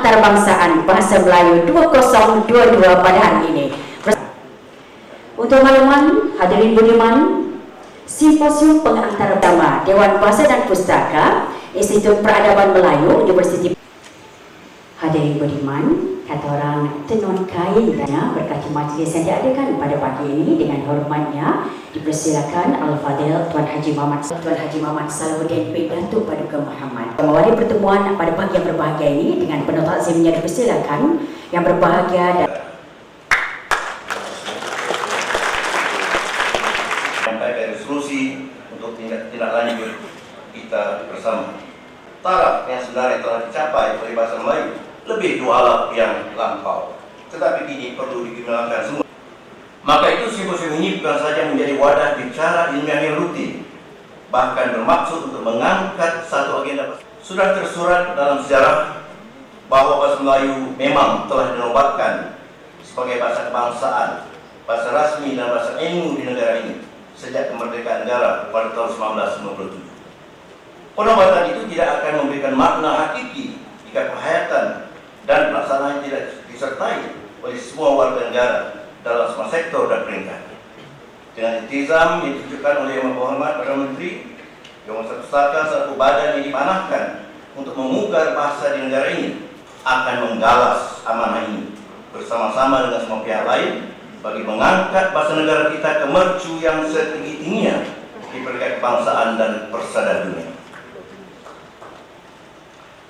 Antarbangsaan Bahasa Melayu 2022 pada hari ini. Untuk makluman hadirin budiman, Simposium Pengantar Pertama Dewan Bahasa dan Pustaka Institut Peradaban Melayu Universiti. Hadirin budiman, kata orang tenun kain dan berkati majlis yang diadakan pada pagi ini, dengan hormatnya dipersilakan Al-Fadil Tuan Haji Muhammad Salahuddin bin Datuk Paduka Muhammad mewakili pertemuan pada pagi yang berbahagia ini. Dengan penuh takzimnya dipersilakan yang berbahagia dan menyampaikan resolusi untuk tindak lanjut kita bersama. Taraf yang sebenarnya telah dicapai oleh bahasa Melayu lebih dua yang lampau, tetapi kini perlu dikembangkan semua. Maka itu simposium ini bukan saja menjadi wadah bicara ilmiah yang rutin, bahkan bermaksud untuk mengangkat satu agenda. Sudah tersurat dalam sejarah bahwa bahasa Melayu memang telah dinobatkan sebagai bahasa kebangsaan, bahasa rasmi dan bahasa ilmu di negara ini sejak kemerdekaan negara pada tahun 1997. Penobatan itu tidak akan memberikan makna hakiki jika penghayatan dan pelaksanaan tidak disertai oleh semua warga negara dalam semua sektor dan peringkat. Dengan iltizam yang ditunjukkan oleh Yang Terhormat Perdana Menteri, Dewan Pustaka selaku badan yang dipanahkan untuk memugar bahasa di negara ini akan menggalas amanah ini bersama-sama dengan semua pihak lain bagi mengangkat bahasa negara kita ke mercu yang setinggi-tingginya di peringkat kebangsaan dan persada dunia.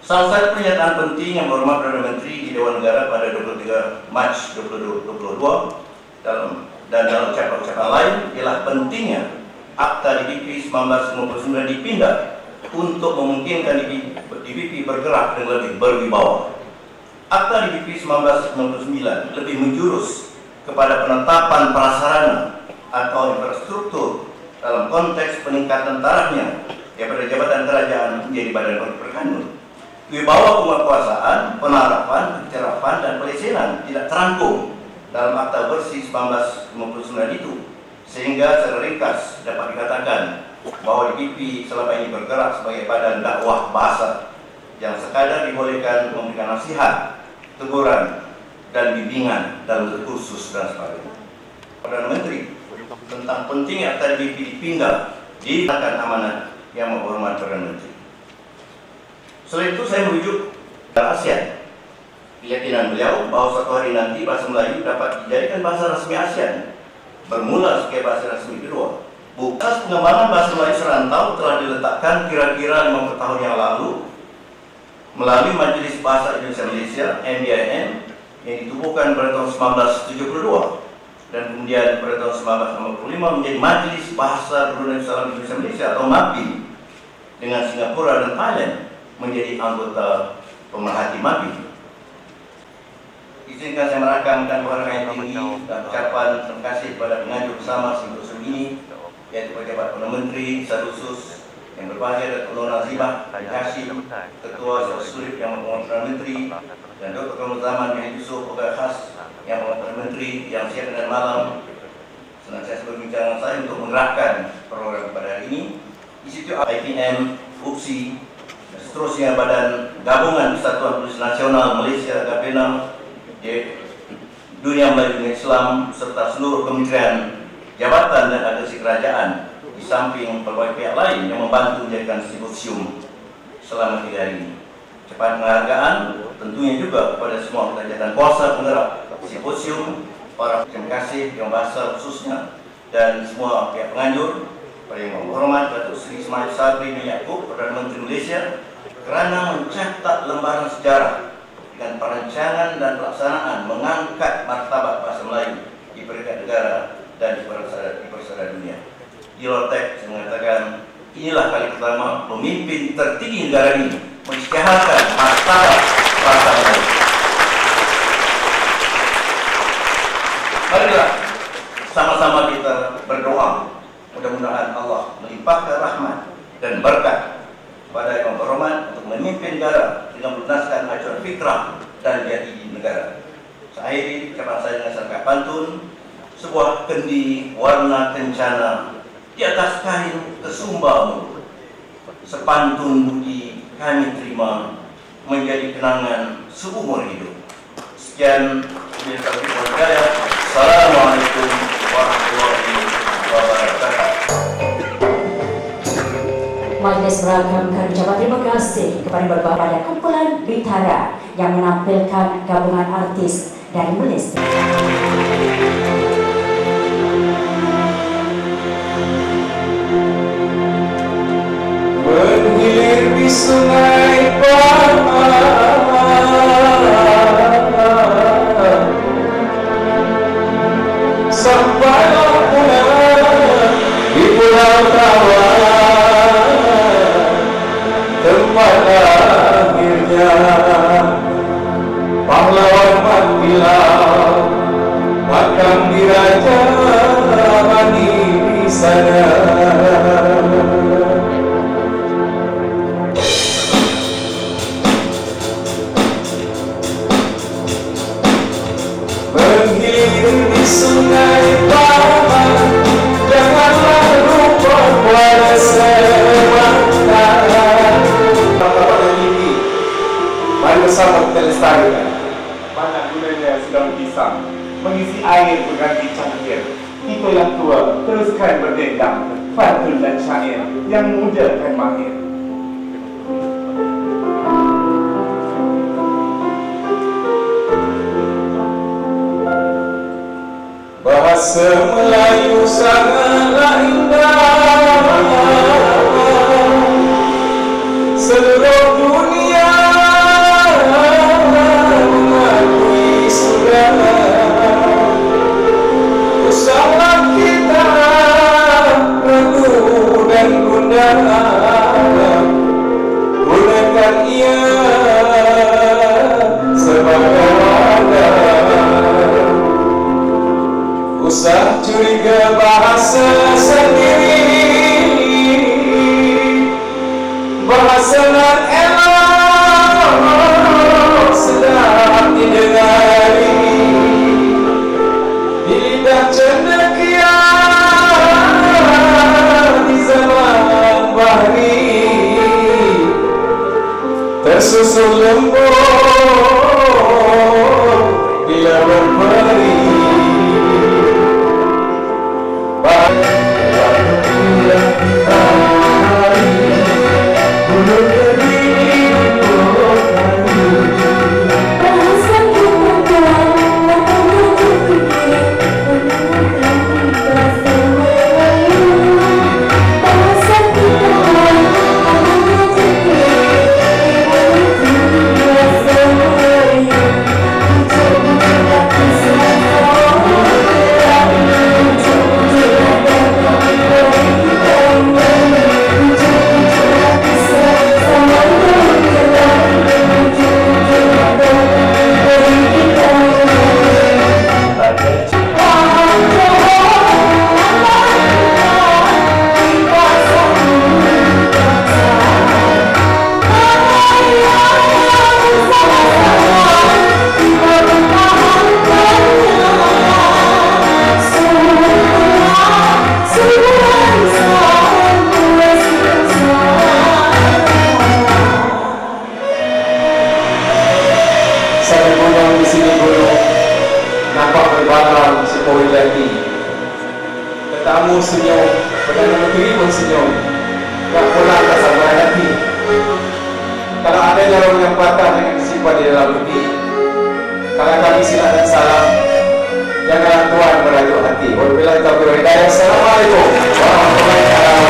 Salah satu pernyataan penting Yang Berhormat Perdana Menteri di Dewan Negara pada 23 Mac 2022 dalam ucapan-ucapan lain ialah pentingnya Akta DBP 1959 dipindah untuk memungkinkan DBP bergerak dengan lebih berwibawa. Akta DBP 1999 lebih menjurus kepada penetapan prasarana atau infrastruktur dalam konteks peningkatan tarafnya daripada jabatan kerajaan menjadi badan perkanun. Wibawa penguasaan, penerapan, pencerapan, dan pelesehan tidak terangkum dalam Akta Bersih 1959 itu, sehingga secara ringkas dapat dikatakan bahwa DBP selama ini bergerak sebagai badan dakwah bahasa yang sekadar dibolehkan memberikan nasihat, teguran, dan bimbingan dalam kursus dan sebagainya. Perdana Menteri tentang pentingnya Akta DBP dipindah digunakan amanat Yang Berhormat Perdana Menteri. Selain itu saya merujuk ke ASEAN. Keyakinan beliau bahwa suatu hari nanti bahasa Melayu dapat dijadikan bahasa resmi ASEAN, bermula sebagai bahasa resmi kedua. Bukas pengembangan bahasa Melayu serantau telah diletakkan kira-kira 50 tahun yang lalu melalui Majelis Bahasa Indonesia Malaysia (MBIN) yang ditubuhkan pada tahun 1972 dan kemudian pada tahun 1965 menjadi Majelis Bahasa Brunei Darussalam Indonesia Malaysia atau MABI, dengan Singapura dan Thailand menjadi anggota pemerhati MABI. Izinkan saya merakamkan penghargaan yang tinggi dan ucapan terima kasih kepada penganjur bersama simposium ini, yaitu pejabat Perdana Menteri, Staf Khusus yang berbahagia Datuk Nur Nazimah Hashim, Ketua Eksekutif Yang Berhormat Perdana Menteri, dan Dr. Kamil Zaman yang Yusuf, Pegawai Khas Yang Berhormat Perdana Menteri yang siang dan malam senantiasa berbincang dengan saya untuk menggerakkan program pada hari ini. Institut IPM, UPSI, dan seterusnya Badan Gabungan Persatuan Tulis Nasional Malaysia (GAPENA), Dunia Melayu dan Islam, serta seluruh kementerian, jabatan dan agensi kerajaan, di samping berbagai pihak lain yang membantu menjadikan simposium selama 3 hari ini. Cepat penghargaan tentunya juga kepada semua kerajaan kuasa penggerak simposium, para terima kasih yang bahasa khususnya, dan semua pihak penganjur, pada Yang Berhormat Datuk Seri Ismail Sabri bin Yaakob, Perdana Menteri Malaysia, kerana mencatat lembaran sejarah dengan perancangan dan pelaksanaan mengangkat martabat bahasa Melayu di peringkat negara dan di persada dunia. Di Lotek saya mengatakan inilah kali pertama pemimpin tertinggi negara ini mengisytiharkan martabat bahasa Melayu. Marilah sama-sama kita berdoa, mudah-mudahan Allah melimpahkan rahmat dan berkat kepada Yang Berhormat untuk memimpin negara dengan melunaskan acuan fitrah dan jati negara. Seakhiri ucapan saya dengan serangkaian pantun, sebuah kendi warna kencana di atas kain kesumbamu, sepantun budi kami terima menjadi kenangan seumur hidup. Sekian, Assalamualaikum warahmatullahi wabarakatuh. Majelis meragamkan ucapan terima kasih kepada beberapa kumpulan Bintara yang menampilkan gabungan artis dari Malaysia. Bergilir di sungai sampailah pula di Pulau Tawa, tempat lahirnya pahlawan Matilau, makam diraja Bani di sana. Menghilir di sungai Paman, janganlah lupa pada semata. Pada ini, mari bersama kita lestarikan. Mana gunanya sedang pisang, mengisi air berganti cangkir. Kita yang tua teruskan berdendang, pantun dan syair, yang muda dan mahir. Bahasa Melayu sangatlah indah, seluruh dunia mengakui sudah. Usahlah kita ragu dan gundah, gunakan ia sebagai wadah. Usah curiga bahasa sendiri, bahasa nan elok sedap didengari di lidah cendekia di zaman bahri, tersusun lembut bila berperi. Tetamu senyum, Perdana Menteri pun senyum. Tak pulang tak sabar hati. Kalau ada jarum yang patah yang disimpan di dalam hati, kalau kami silap dan salam, janganlah Tuhan merajuk hati. Wabillahi taufiq wal hidayah. Assalamualaikum warahmatullahi wabarakatuh.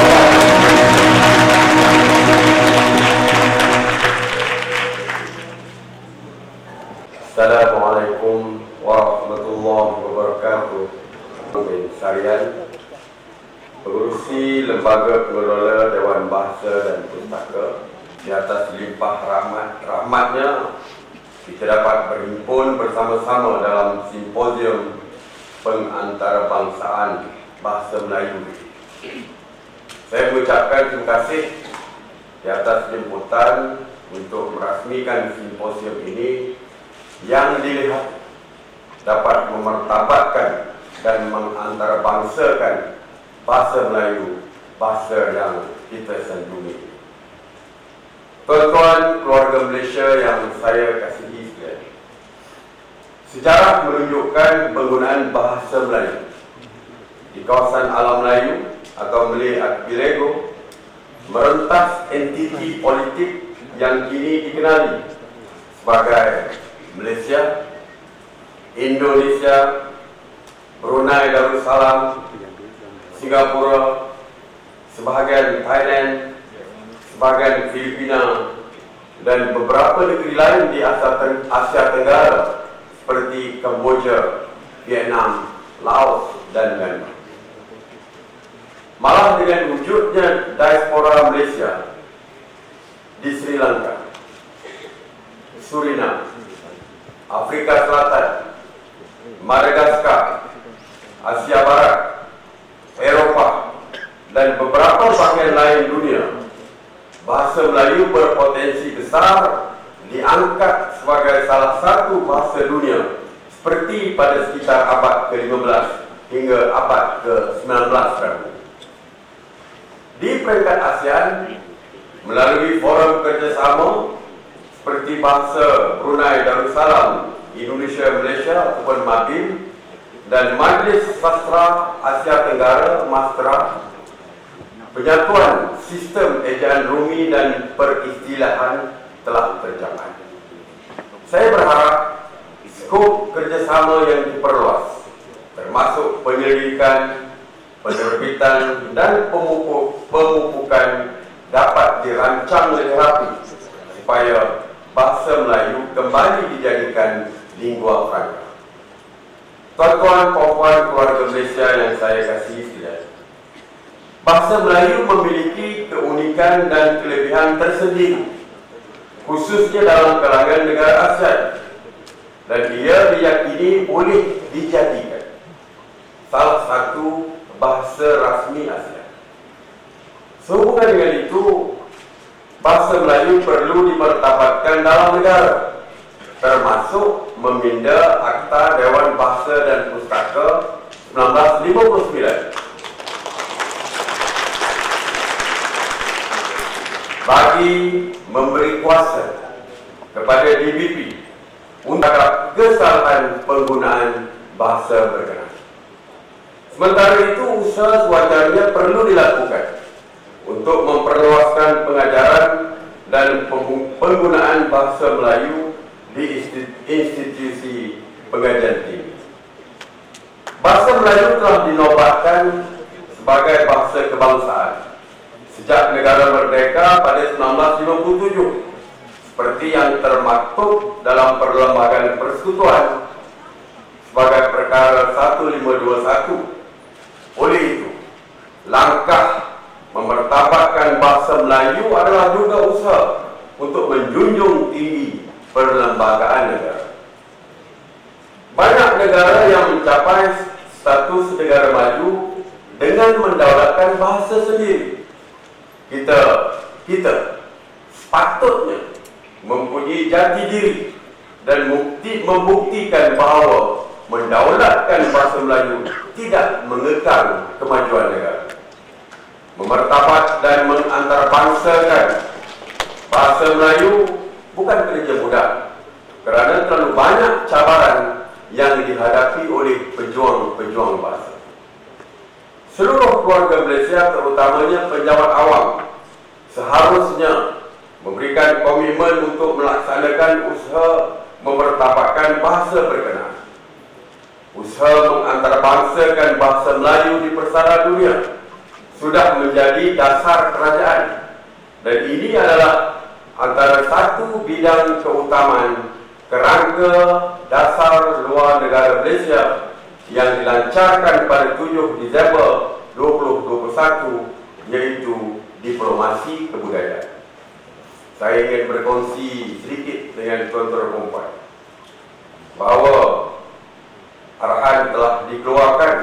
Assalamualaikum warahmatullahi wabarakatuh. Sekalian, pengurusi Lembaga Pengelola Dewan Bahasa dan Pustaka, di atas limpah rahmatnya kita dapat berhimpun bersama-sama dalam simposium pengantarbangsaan Bahasa Melayu. Saya mengucapkan terima kasih di atas jemputan untuk merasmikan simposium ini yang dilihat dapat memartabatkan dan mengantarabangsakan bahasa Melayu, bahasa yang kita sanjungi. Tuan-tuan keluarga Malaysia yang saya kasihi sekalian, sejarah menunjukkan penggunaan bahasa Melayu di kawasan alam Melayu atau Malay Archipelago merentas entiti politik yang kini dikenali sebagai Malaysia, Indonesia, Brunei Darussalam, Singapura, sebahagian Thailand, sebahagian Filipina, dan beberapa negeri lain di Asia Tenggara seperti Kamboja, Vietnam, Laos, dan Myanmar. Malah dengan wujudnya diaspora Malaysia di Sri Lanka, Suriname, Afrika Selatan, Madagaskar, Asia Barat, Eropah, dan beberapa bahagian lain dunia, bahasa Melayu berpotensi besar diangkat sebagai salah satu bahasa dunia seperti pada sekitar abad ke-15 hingga abad ke-19 dahulu. Di peringkat ASEAN, melalui forum kerjasama seperti bahasa Brunei Darussalam, Indonesia Malaysia ataupun MABIM, dan Majlis Sastra Asia Tenggara MASTRA, penyatuan sistem ejaan Rumi dan peristilahan telah tercapai. Saya berharap skop kerjasama yang diperluas, termasuk penyelidikan, penerbitan, dan pemupukan dapat dirancang lebih rapi supaya bahasa Melayu kembali dijadikan lingua franca. Tuan-tuan, puan-puan keluarga Malaysia yang saya kasihi sekalian, bahasa Melayu memiliki keunikan dan kelebihan tersendiri, khususnya dalam kalangan negara ASEAN, dan ia diyakini boleh dijadikan salah satu bahasa rasmi ASEAN. Sehubungan dengan itu, bahasa Melayu perlu dimartabatkan dalam negara, termasuk meminda Akta Dewan Bahasa dan Pustaka 1959 bagi memberi kuasa kepada DBP untuk kesalahan penggunaan bahasa berkenaan. Sementara itu, usaha sewajarnya perlu dilakukan untuk memperluaskan pengajaran dan penggunaan bahasa Melayu di institusi pengajian tinggi. Bahasa Melayu telah dinobatkan sebagai bahasa kebangsaan sejak negara merdeka pada 1957, seperti yang termaktub dalam Perlembagaan Persekutuan sebagai perkara 1521. Oleh itu, langkah memartabatkan bahasa Melayu adalah juga usaha untuk menjunjung tinggi perlembagaan negara. Banyak negara yang mencapai status negara maju dengan mendaulatkan bahasa sendiri. Kita sepatutnya mempunyai jati diri dan membuktikan bahawa mendaulatkan bahasa Melayu tidak mengekang kemajuan negara. Memartabat dan mengantarabangsakan bahasa Melayu bukan kerja mudah, kerana terlalu banyak cabaran yang dihadapi oleh pejuang-pejuang bahasa. Seluruh keluarga Malaysia, terutamanya pejabat awam, seharusnya memberikan komitmen untuk melaksanakan usaha memartabatkan bahasa berkenaan. Usaha mengantarabangsakan bahasa Melayu di persada dunia sudah menjadi dasar kerajaan, dan ini adalah antara satu bidang keutamaan kerangka dasar luar negara Malaysia yang dilancarkan pada 7 Disember 2021, yaitu diplomasi kebudayaan. Saya ingin berkongsi sedikit dengan tuan-tuan dan puan bahawa arahan telah dikeluarkan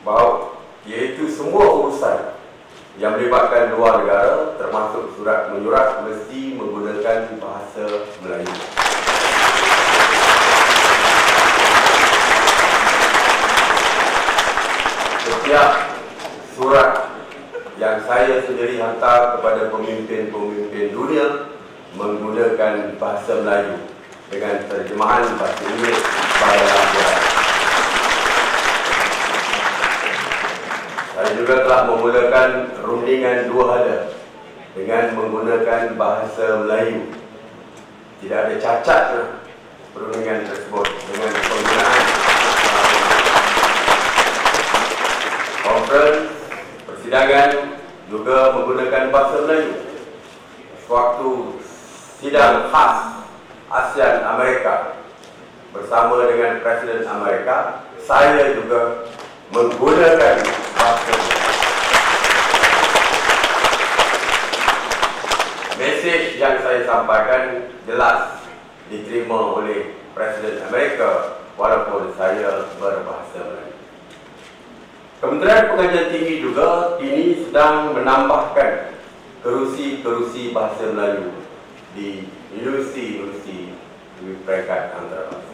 bahawa iaitu semua urusan yang melibatkan luar negara, termasuk surat menyurat, mesti menggunakan bahasa Melayu. Setiap surat yang saya sendiri hantar kepada pemimpin-pemimpin pemimpin dunia menggunakan bahasa Melayu dengan terjemahan bahasa Inggeris pada akhirat. Saya juga telah memulakan rundingan 2 hala dengan menggunakan bahasa Melayu. Tidak ada cacat perundingan tersebut dengan penggunaan konferensi persidangan juga menggunakan bahasa Melayu. Suatu sidang khas ASEAN Amerika bersama dengan Presiden Amerika, saya juga menggunakan bahasa Melayu. Mesej yang saya sampaikan jelas diterima oleh Presiden Amerika walaupun saya berbahasa Melayu. Kementerian Pengajian Tinggi juga kini sedang menambahkan kerusi-kerusi bahasa Melayu di universiti-universiti di peringkat antarabangsa.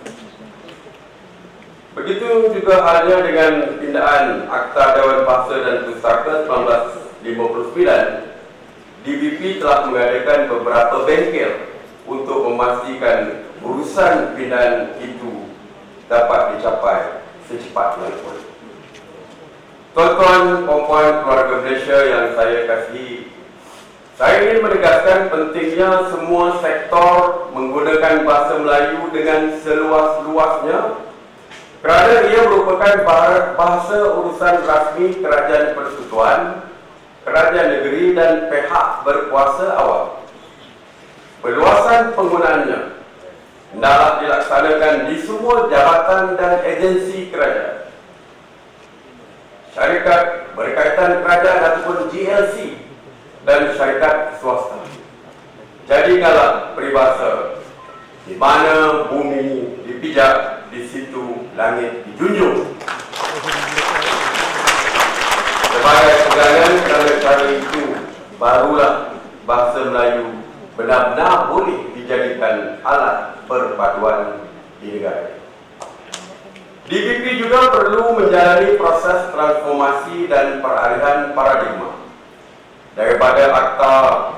Begitu juga halnya dengan pindaan Akta Dewan Bahasa dan Pustaka 1959, DBP telah mengadakan beberapa bengkel untuk memastikan urusan pindaan itu dapat dicapai secepat-cepatnya. Tuan-tuan, puan-puan keluarga Malaysia yang saya kasihi, saya ingin menegaskan pentingnya semua sektor menggunakan bahasa Melayu dengan seluas-luasnya kerana ia merupakan bahasa urusan rasmi Kerajaan Persekutuan, Kerajaan Negeri dan pihak berkuasa awam. Perluasan penggunaannya hendaklah dilaksanakan di semua jabatan dan agensi kerajaan, syarikat berkaitan kerajaan ataupun GLC dan syarikat swasta. Jadikanlah peribahasa, di mana bumi dipijak, di situ langit dijunjung. Sebagai pegangan dalam cara itu, barulah bahasa Melayu benar-benar boleh dijadikan alat perpaduan di negara. DBP juga perlu menjalani proses transformasi dan peralihan paradigma daripada Akta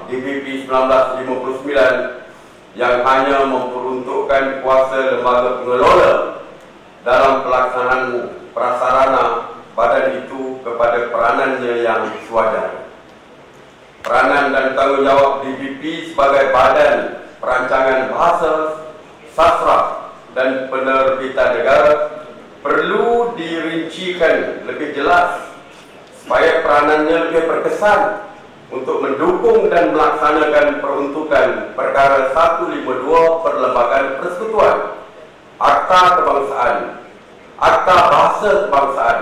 DBP 1959 yang hanya memperuntukkan kuasa lembaga pengelola dalam pelaksanaan prasarana badan itu kepada peranannya yang sewajar. Peranan dan tanggungjawab DBP sebagai badan perancangan bahasa, sastra dan penerbitan negara perlu dirincikan lebih jelas supaya peranannya lebih berkesan untuk mendukung dan melaksanakan peruntukan perkara 152 Perlembagaan Persekutuan, Akta Kebangsaan, Akta Bahasa Kebangsaan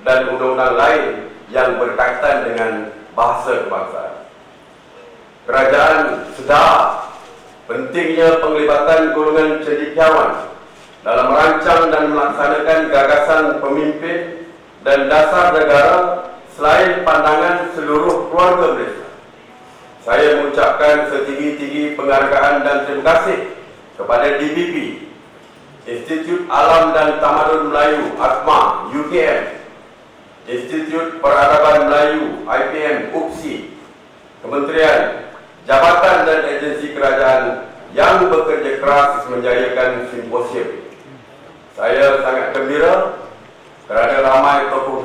dan undang-undang lain yang berkaitan dengan bahasa kebangsaan. Kerajaan sedar pentingnya penglibatan golongan cendekiawan dalam merancang dan melaksanakan gagasan pemimpin dan dasar negara selain pandangan seluruh keluarga Malaysia. Saya mengucapkan setinggi-tinggi penghargaan dan terima kasih kepada DBP, Institut Alam dan Tamadun Melayu ASMA UKM, Institut Peradaban Melayu IPM UPSI, Kementerian, jabatan dan agensi kerajaan yang bekerja keras menjayakan simposium. Saya sangat gembira kerana ramai tokoh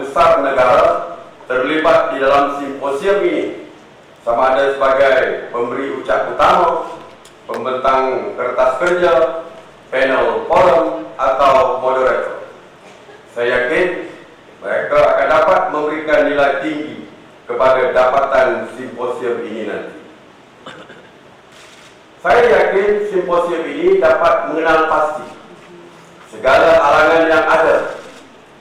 besar negara terlibat di dalam simposium ini, sama ada sebagai pemberi ucap utama, pembentang kertas kerja, panel forum atau moderator. Saya yakin mereka akan dapat memberikan nilai tinggi kepada dapatan simposium ini nanti. Saya yakin simposium ini dapat mengenal pasti segala halangan yang ada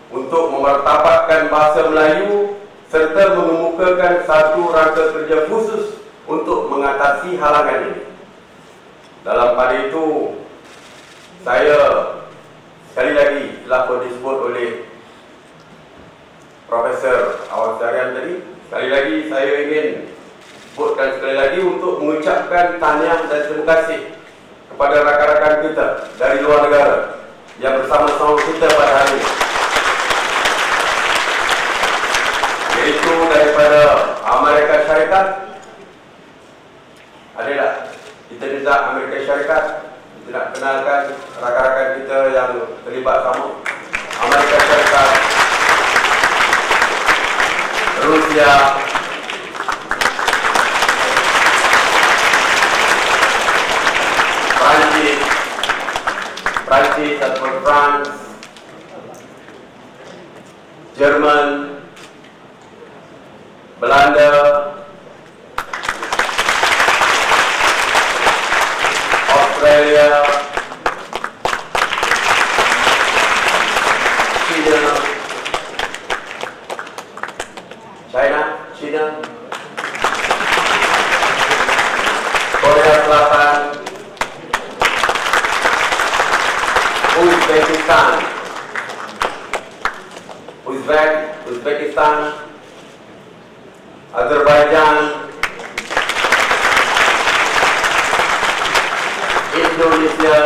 untuk memartabatkan bahasa Melayu serta mengemukakan satu rangka kerja khusus untuk mengatasi halangan ini. Dalam pada itu, saya sekali lagi telah pun disebut oleh Profesor Awal Syarian tadi, sekali lagi saya ingin sebutkan sekali lagi untuk mengucapkan tahniah dan terima kasih kepada rakan-rakan kita dari luar negara yang bersama-sama kita pada hari ini, yaitu daripada Amerika Syarikat, Kita tidak Amerika Syarikat, kita nak kenalkan rakan-rakan kita yang terlibat sama. Amerika Syarikat, Rusia, Prancis ataupun France, Jerman, Belanda, Australia, China, Korea Selatan, Uzbekistan, Azerbaijan, Indonesia,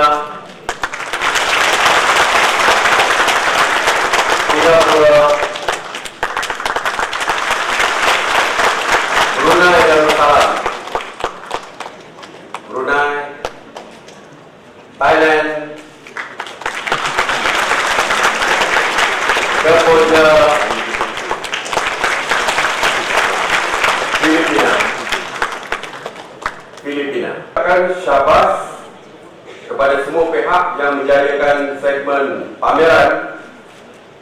Singapura, Brunei Darussalam, Thailand, Kamboja, Filipina. Akan syabas kepada semua pihak yang menjadikan segmen pameran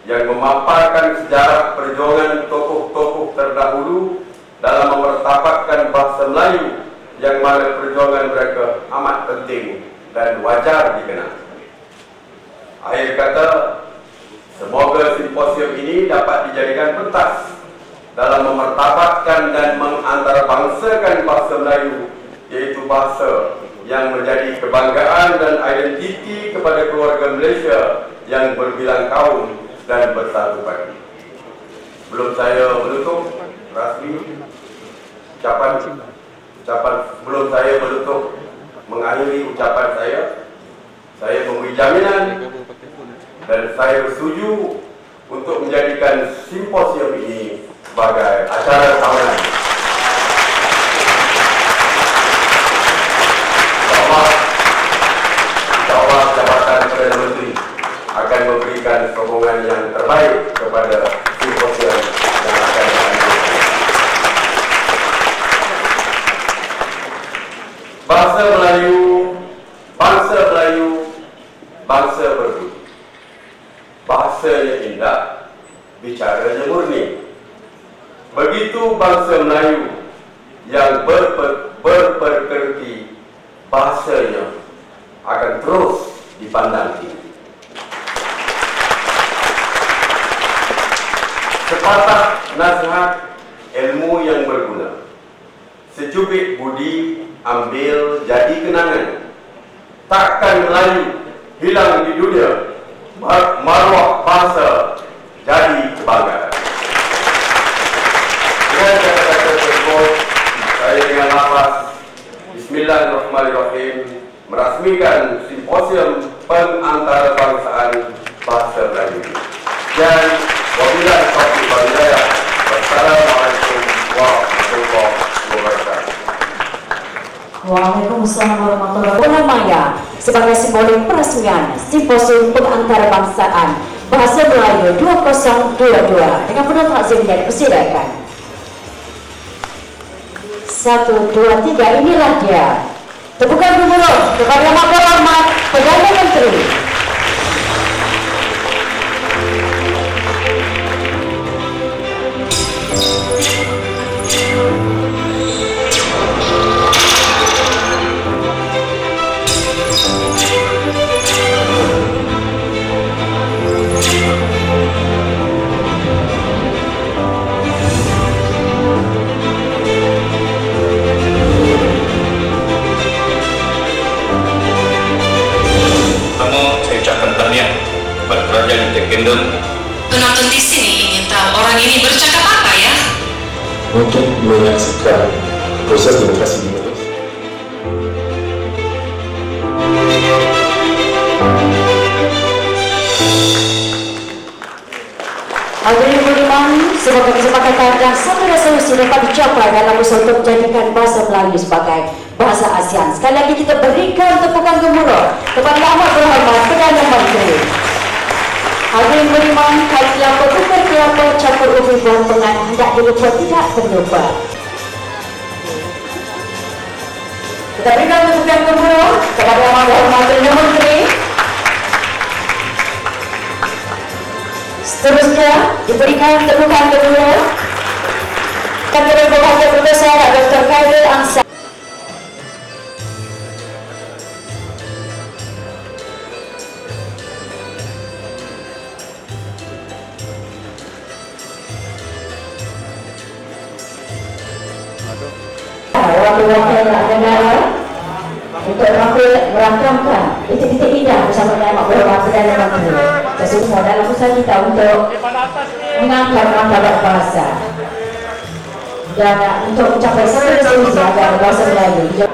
yang memaparkan sejarah perjuangan tokoh-tokoh terdahulu dalam memertabatkan bahasa Melayu, yang mana perjuangan mereka amat penting dan wajar dikenal. Akhir kata, semoga simposium ini dapat dijadikan pentas dalam memertabatkan dan mengantarabangsakan bahasa Melayu, iaitu bahasa yang menjadi kebanggaan dan identiti kepada keluarga Malaysia yang berbilang kaum dan bersatu padu. Sebelum saya menutup rasmi ucapan sebelum saya menutup mengakhiri ucapan saya memberi jaminan dan saya bersetuju untuk menjadikan simposium ini sebagai acara tahunan. InsyaAllah Jabatan Perdana Menteri akan memberikan sokongan yang terbaik kepada simposium yang akan dilakukan. Bahasa Melayu, bangsa berbudi. Bahasanya indah, bicaranya murni. Begitu bangsa Melayu yang berperkerti, bahasanya akan terus dipandang tinggi. Sepatah nasihat ilmu yang berguna, secubit budi ambil jadi kenangan. Takkan Melayu hilang di dunia, maruah bahasa jadi kebanggaan. Dengan kata-kata tersebut, saya dengan lafaz Bismillahirrahmanirrahim merasmikan simposium pengantarbangsaan bahasa Melayu. Dan wabillahi taufiq wal hidayah. Wassalamualaikum warahmatullahi wabarakatuh. Waalaikumsalam warahmatullahi wabarakatuh. Sebagai simbolik peresmian simposium pengantarbangsaan bahasa Melayu 2022 dengan penuh takzim dan persilakan. 1, 2, 3, inilah dia. Tepukan dulu kepada Yang Maha Hormat Perdana Menteri. Penonton di sini ingin tahu orang ini bercakap apa ya? Untuk menyaksikan proses demokrasi di Malaysia. Hadirin budiman, semoga kesepakatan dan satu rasa resolusi dapat dicapai dalam usaha untuk menjadikan bahasa Melayu sebagai bahasa ASEAN. Sekali lagi kita berikan tepukan gemuruh kepada Yang Amat Berhormat Perdana Menteri. Hadirin beriman, kali kelapa tukar kelapa campur ubi buah pengan hendak dilupa tidak terlupa. Kita berikan tepukan gemuruh kepada Yang Amat Berhormat Perdana Menteri. Seterusnya diberikan tepukan gemuruh kepada Bapak Profesor Dr. Khairil Ansar. Wakil-wakil negara untuk merakamkan titik-titik indah bersama Yang Amat Berhormat Perdana Menteri semua dalam usaha kita untuk mengangkat martabat bahasa dan untuk mencapai satu resolusi agar bahasa Melayu